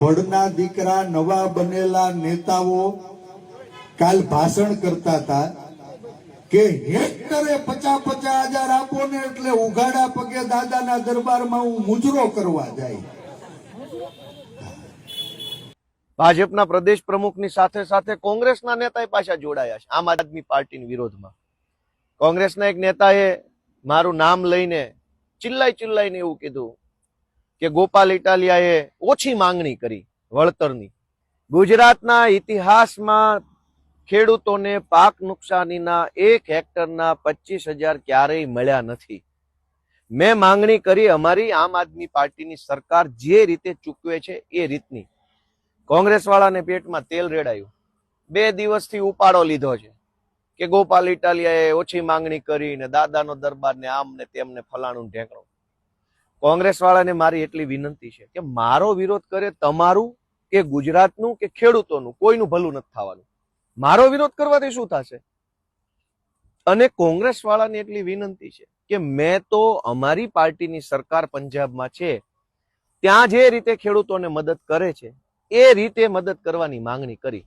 ભડના દીકરા નવા બનેલા નેતાઓ કાલ ભાષણ કરતા હતા કે હેક્ટરે 50,000 આપો ને એટલે ઉઘાડા પગે દાદાના દરબારમાં હું મુજરો કરવા જાય. ભાજપના પ્રદેશ પ્રમુખની સાથે સાથે કોંગ્રેસના નેતા પાછા જોડાયા છે આમ આદમી પાર્ટીના વિરોધમાં. કોંગ્રેસના એક નેતાએ મારું નામ લઈને ચિલ્લાઈને એવું કીધું કે ગોપાલ ઇટાલિયાએ ઓછી માંગણી કરી વળતરની. ગુજરાતના ઇતિહાસમાં ખેડૂતોને પાક નુકસાનીના 1 હેક્ટરના 25,000 ક્યારેય મળ્યા નથી. મેં માંગણી કરી અમારી આમ આદમી પાર્ટીની સરકાર જે રીતે ચૂકવે છે એ રીતની. કોંગ્રેસ વાળાને પેટમાં તેલ રેડાયું. 2 દિવસથી ઉપાડો લીધો છે કે ગોપાલ ઇટાલિયાએ ઓછી માંગણી કરીને દાદાનો દરબારને આમ ને તેમને ફલાણું ઢેકણું. કોંગ્રેસ વાળાને મારી એટલી વિનંતી છે કે મારો વિરોધ કરે તમારું કે ગુજરાતનું કે ખેડૂતોનું કોઈનું ભલું નથી થવાનું. મારો વિરોધ કરવાથી શું થશે? અને કોંગ્રેસ વાળાને એટલી વિનંતી છે કે મેં તો અમારી પાર્ટીની સરકાર પંજાબમાં છે ત્યાં જે રીતે ખેડૂતોને મદદ કરે છે એ રીતે મદદ કરવાની માંગણી કરી.